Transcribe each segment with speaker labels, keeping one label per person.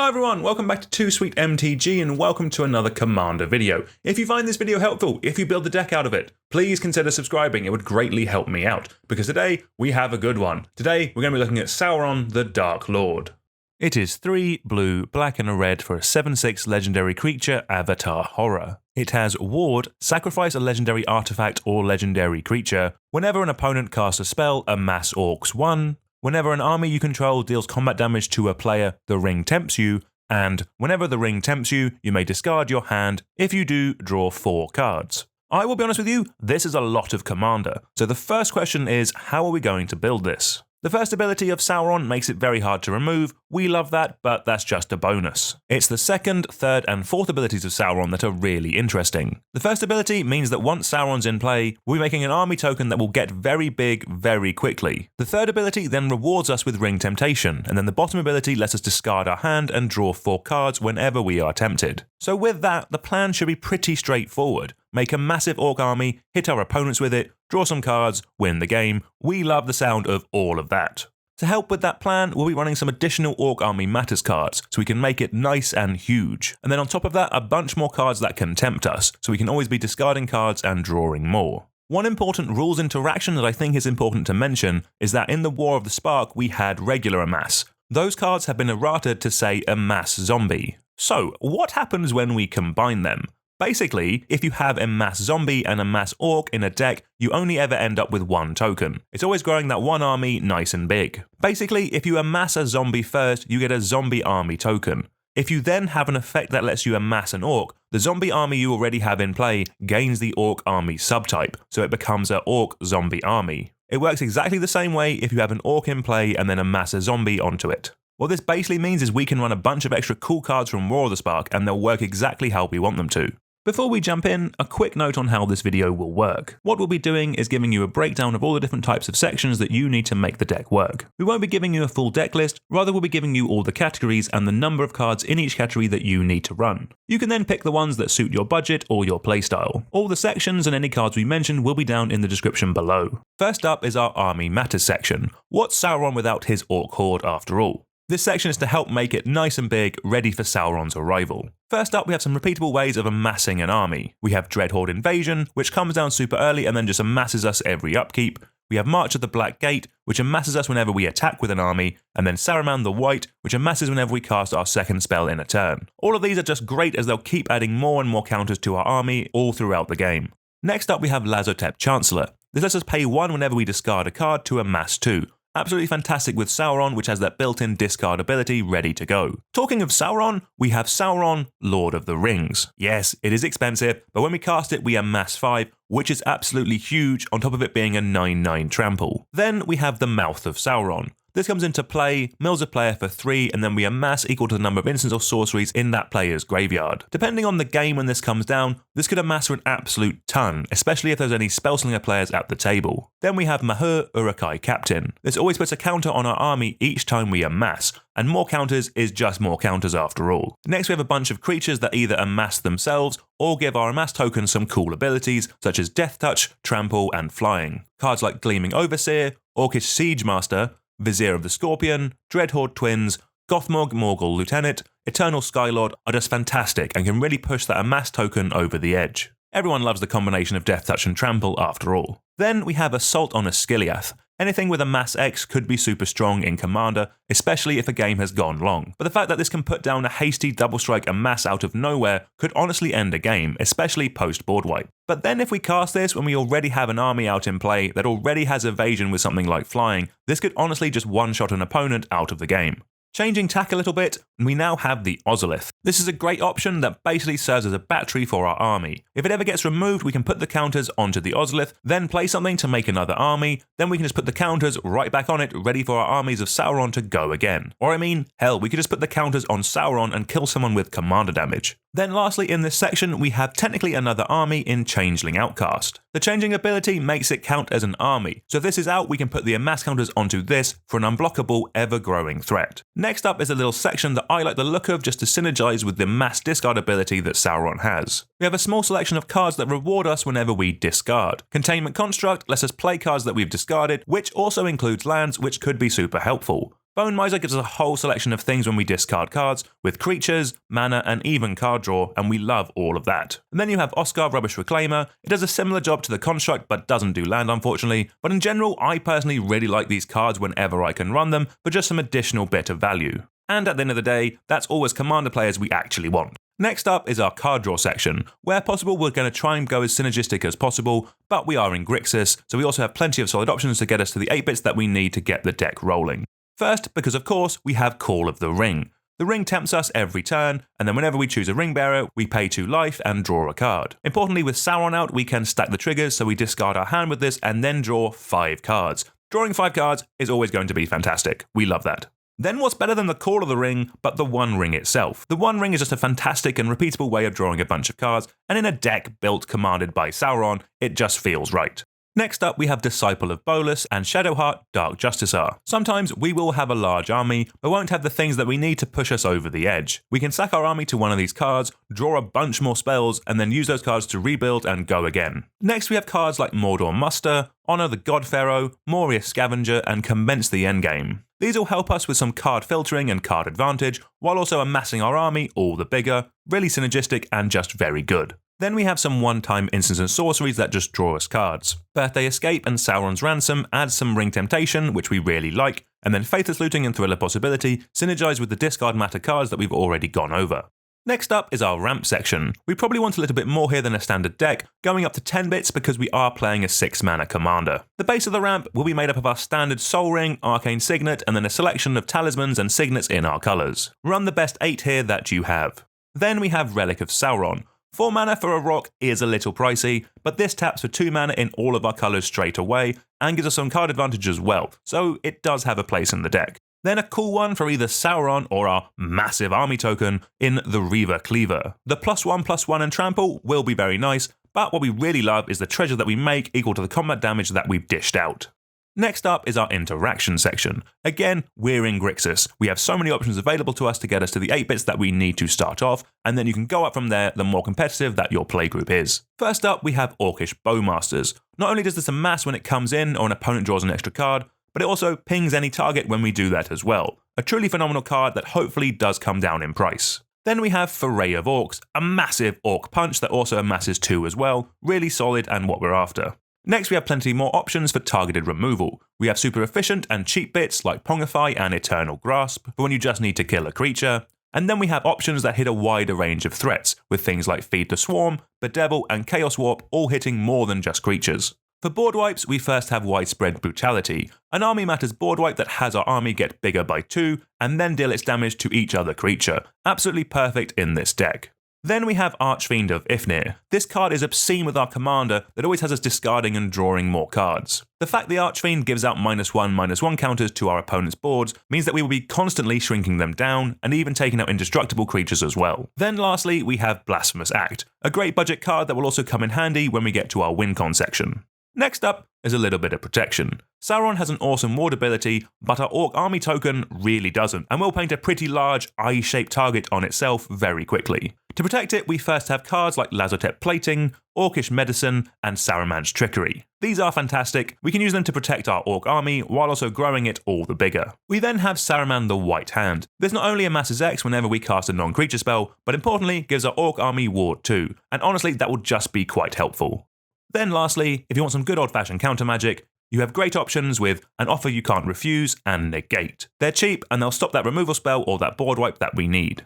Speaker 1: Hello everyone, welcome back to Too Sweet MTG and welcome to another Commander video. If you find this video helpful, if you build the deck out of it, please consider subscribing, it would greatly help me out, because today we have a good one. Today we're going to be looking at Sauron the Dark Lord. It is 3 blue, black and a red for a 7/6 legendary creature avatar horror. It has Ward, sacrifice a legendary artifact or legendary creature. Whenever an opponent casts a spell, amass Orcs 1. Whenever an army you control deals combat damage to a player, the ring tempts you, and whenever the ring tempts you, you may discard your hand. If you do, draw 4 cards. I will be honest with you, this is a lot of Commander, so the first question is, how are we going to build this? The first ability of Sauron makes it very hard to remove. We love that, but that's just a bonus. It's the second, third, and fourth abilities of Sauron that are really interesting. The first ability means that once Sauron's in play, we'll be making an army token that will get very big very quickly. The third ability then rewards us with Ring Temptation, and then the bottom ability lets us discard our hand and draw 4 cards whenever we are tempted. So with that, the plan should be pretty straightforward. Make a massive Orc army, hit our opponents with it, draw some cards, win the game. We love the sound of all of that. To help with that plan, we'll be running some additional Orc Army Matters cards, so we can make it nice and huge. And then on top of that, a bunch more cards that can tempt us, so we can always be discarding cards and drawing more. One important rules interaction that I think is important to mention is that in the War of the Spark we had regular amass. Those cards have been errated to say amass zombie. So, what happens when we combine them? Basically, if you have a mass zombie and a mass orc in a deck, you only ever end up with 1 token. It's always growing that one army nice and big. Basically, if you amass a zombie first, you get a zombie army token. If you then have an effect that lets you amass an orc, the zombie army you already have in play gains the orc army subtype, so it becomes an orc zombie army. It works exactly the same way if you have an orc in play and then amass a zombie onto it. What this basically means is we can run a bunch of extra cool cards from War of the Spark and they'll work exactly how we want them to. Before we jump in, a quick note on how this video will work. What we'll be doing is giving you a breakdown of all the different types of sections that you need to make the deck work. We won't be giving you a full deck list, rather we'll be giving you all the categories and the number of cards in each category that you need to run. You can then pick the ones that suit your budget or your playstyle. All the sections and any cards we mentioned will be down in the description below. First up is our Army Matters section. What's Sauron without his Orc Horde after all? This section is to help make it nice and big, ready for Sauron's arrival. First up, we have some repeatable ways of amassing an army. We have Dreadhorde Invasion, which comes down super early and then just amasses us every upkeep. We have March of the Black Gate, which amasses us whenever we attack with an army, and then Saruman the White, which amasses whenever we cast our second spell in a turn. All of these are just great as they'll keep adding more and more counters to our army all throughout the game. Next up, we have Lazotep Chancellor. This lets us pay 1 whenever we discard a card to amass 2. Absolutely fantastic with Sauron, which has that built-in discard ability ready to go. Talking of Sauron, we have Sauron, Lord of the Rings. Yes, it is expensive, but when we cast it we amass 5, which is absolutely huge, on top of it being a 9/9 trample. Then we have the Mouth of Sauron. This comes into play, mills a player for 3, and then we amass equal to the number of instants or sorceries in that player's graveyard. Depending on the game when this comes down, this could amass for an absolute ton, especially if there's any Spellslinger players at the table. Then we have Mauhúr, Uruk-hai Captain. This always puts a counter on our army each time we amass, and more counters is just more counters after all. Next we have a bunch of creatures that either amass themselves or give our amass tokens some cool abilities such as Death Touch, Trample, and Flying. Cards like Gleaming Overseer, Orcish Siegemaster, Vizier of the Scorpion, Dreadhorde Twins, Gothmog Morgul Lieutenant, Eternal Skylord are just fantastic and can really push that amass token over the edge. Everyone loves the combination of Death Touch and Trample after all. Then we have Assault on Osgiliath. Anything with a mass X could be super strong in Commander, especially if a game has gone long. But the fact that this can put down a hasty double strike amass out of nowhere could honestly end a game, especially post board wipe. But then if we cast this when we already have an army out in play that already has evasion with something like flying, this could honestly just one-shot an opponent out of the game. Changing tack a little bit, we now have the Ozolith. This is a great option that basically serves as a battery for our army. If it ever gets removed, we can put the counters onto the Ozolith, then play something to make another army, then we can just put the counters right back on it, ready for our armies of Sauron to go again. Or I mean, hell, we could just put the counters on Sauron and kill someone with commander damage. Then lastly in this section, we have technically another army in Changeling Outcast. The changing ability makes it count as an army, so if this is out, we can put the amass counters onto this for an unblockable, ever-growing threat. Next up is a little section that I like the look of just to synergize with the mass discard ability that Sauron has. We have a small selection of cards that reward us whenever we discard. Containment Construct lets us play cards that we've discarded, which also includes lands, which could be super helpful. Bone Miser gives us a whole selection of things when we discard cards, with creatures, mana, and even card draw, and we love all of that. And then you have Oskar Rubbish Reclaimer. It does a similar job to the construct, but doesn't do land unfortunately, but in general I personally really like these cards whenever I can run them for just some additional bit of value. And at the end of the day, that's all as commander players we actually want. Next up is our card draw section. Where possible, we're going to try and go as synergistic as possible, but we are in Grixis, so we also have plenty of solid options to get us to the 8 bits that we need to get the deck rolling. First, because of course, we have Call of the Ring. The ring tempts us every turn, and then whenever we choose a ring bearer, we pay 2 life and draw a card. Importantly, with Sauron out, we can stack the triggers, so we discard our hand with this and then draw 5 cards. Drawing 5 cards is always going to be fantastic. We love that. Then what's better than the Call of the Ring, but the One Ring itself? The One Ring is just a fantastic and repeatable way of drawing a bunch of cards, and in a deck built commanded by Sauron, it just feels right. Next up, we have Disciple of Bolas and Shadowheart Dark Justicar. Sometimes we will have a large army, but won't have the things that we need to push us over the edge. We can sack our army to one of these cards, draw a bunch more spells, and then use those cards to rebuild and go again. Next we have cards like Mordor Muster, Honor the God Pharaoh, Moria Scavenger, and Commence the Endgame. These will help us with some card filtering and card advantage, while also amassing our army all the bigger, really synergistic and just very good. Then we have some one-time instants and sorceries that just draw us cards. Birthday Escape and Sauron's Ransom add some Ring Temptation, which we really like, and then Faithless Looting and Thriller Possibility synergize with the discard matter cards that we've already gone over. Next up is our ramp section. We probably want a little bit more here than a standard deck, going up to 10 bits because we are playing a 6-mana commander. The base of the ramp will be made up of our standard Soul Ring, Arcane Signet, and then a selection of talismans and signets in our colours. Run the best 8 here that you have. Then we have Relic of Sauron. 4 mana for a rock is a little pricey, but this taps for 2 mana in all of our colours straight away, and gives us some card advantage as well, so it does have a place in the deck. Then a cool one for either Sauron or our massive army token in the Reaver Cleaver. The +1/+1 and trample will be very nice, but what we really love is the treasure that we make equal to the combat damage that we've dished out. Next up is our interaction section. Again, we're in Grixis. We have so many options available to us to get us to the 8 bits that we need to start off, and then you can go up from there the more competitive that your playgroup is. First up, we have Orcish Bowmasters. Not only does this amass when it comes in or an opponent draws an extra card, but it also pings any target when we do that as well. A truly phenomenal card that hopefully does come down in price. Then we have Foray of Orcs, a massive Orc punch that also amasses 2 as well, really solid and what we're after. Next we have plenty more options for targeted removal. We have super efficient and cheap bits like Pongify and Eternal Grasp for when you just need to kill a creature. And then we have options that hit a wider range of threats, with things like Feed the Swarm, Bedevil and Chaos Warp all hitting more than just creatures. For board wipes, we first have Widespread Brutality, an Army Matters board wipe that has our army get bigger by 2 and then deal its damage to each other creature. Absolutely perfect in this deck. Then we have Archfiend of Ifnir. This card is obscene with our commander that always has us discarding and drawing more cards. The fact the Archfiend gives out -1/-1 counters to our opponent's boards means that we will be constantly shrinking them down and even taking out indestructible creatures as well. Then lastly, we have Blasphemous Act, a great budget card that will also come in handy when we get to our WinCon section. Next up is a little bit of protection. Sauron has an awesome ward ability, but our Orc army token really doesn't, and will paint a pretty large eye-shaped target on itself very quickly. To protect it, we first have cards like Lazotep Plating, Orcish Medicine, and Saruman's Trickery. These are fantastic. We can use them to protect our Orc army while also growing it all the bigger. We then have Saruman the White Hand. This not only amasses X whenever we cast a non-creature spell, but importantly gives our Orc army ward 2, and honestly that will just be quite helpful. Then lastly, if you want some good old-fashioned counter magic, you have great options with An Offer You Can't Refuse and Negate. They're cheap and they'll stop that removal spell or that board wipe that we need.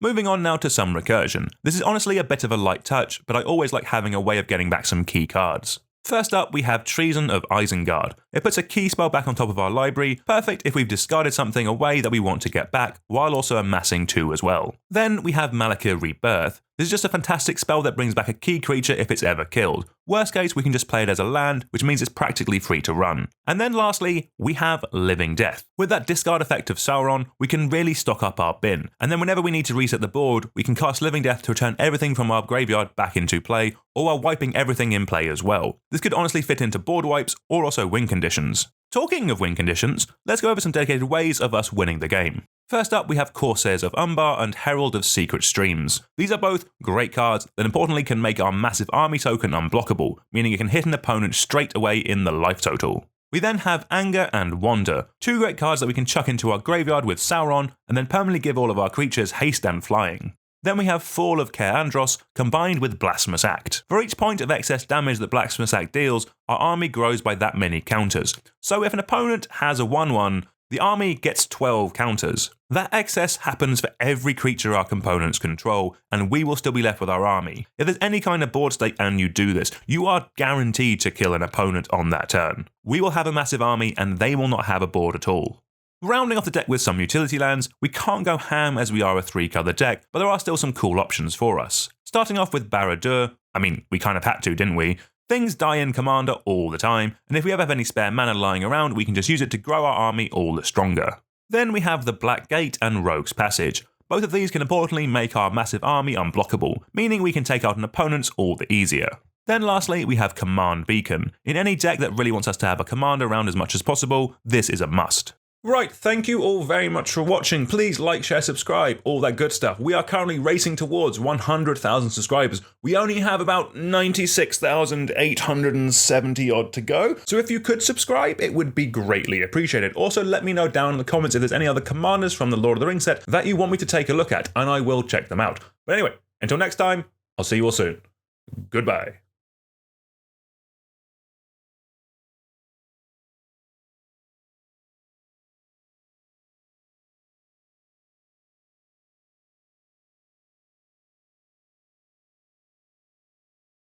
Speaker 1: Moving on now to some recursion. This is honestly a bit of a light touch, but I always like having a way of getting back some key cards. First up, we have Treason of Isengard. It puts a key spell back on top of our library, perfect if we've discarded something away that we want to get back, while also amassing 2 as well. Then we have Malakir Rebirth. This is just a fantastic spell that brings back a key creature if it's ever killed. Worst case, we can just play it as a land, which means it's practically free to run. And then lastly, we have Living Death. With that discard effect of Sauron, we can really stock up our bin. And then whenever we need to reset the board, we can cast Living Death to return everything from our graveyard back into play, or while wiping everything in play as well. This could honestly fit into board wipes or also win conditions. Talking of win conditions, let's go over some dedicated ways of us winning the game. First up, we have Corsairs of Umbar and Herald of Secret Streams. These are both great cards that importantly can make our massive army token unblockable, meaning it can hit an opponent straight away in the life total. We then have Anger and Wander, two great cards that we can chuck into our graveyard with Sauron and then permanently give all of our creatures haste and flying. Then we have Fall of Caer Andros combined with Blasphemous Act. For each point of excess damage that Blasphemous Act deals, our army grows by that many counters. So if an opponent has a 1/1, the army gets 12 counters. That excess happens for every creature our components control, and we will still be left with our army. If there's any kind of board state and you do this, you are guaranteed to kill an opponent on that turn. We will have a massive army and they will not have a board at all. Rounding off the deck with some utility lands, we can't go ham as we are a 3-color deck, but there are still some cool options for us. Starting off with Barad-dûr, we kind of had to, didn't we? Things die in Commander all the time, and if we ever have any spare mana lying around, we can just use it to grow our army all the stronger. Then we have the Black Gate and Rogue's Passage. Both of these can importantly make our massive army unblockable, meaning we can take out an opponent's all the easier. Then lastly, we have Command Beacon. In any deck that really wants us to have a commander around as much as possible, this is a must. Right, thank you all very much for watching. Please like, share, subscribe, all that good stuff. We are currently racing towards 100,000 subscribers. We only have about 96,870 odd to go. So if you could subscribe, it would be greatly appreciated. Also, let me know down in the comments if there's any other commanders from the Lord of the Rings set that you want me to take a look at, and I will check them out. But anyway, until next time, I'll see you all soon. Goodbye.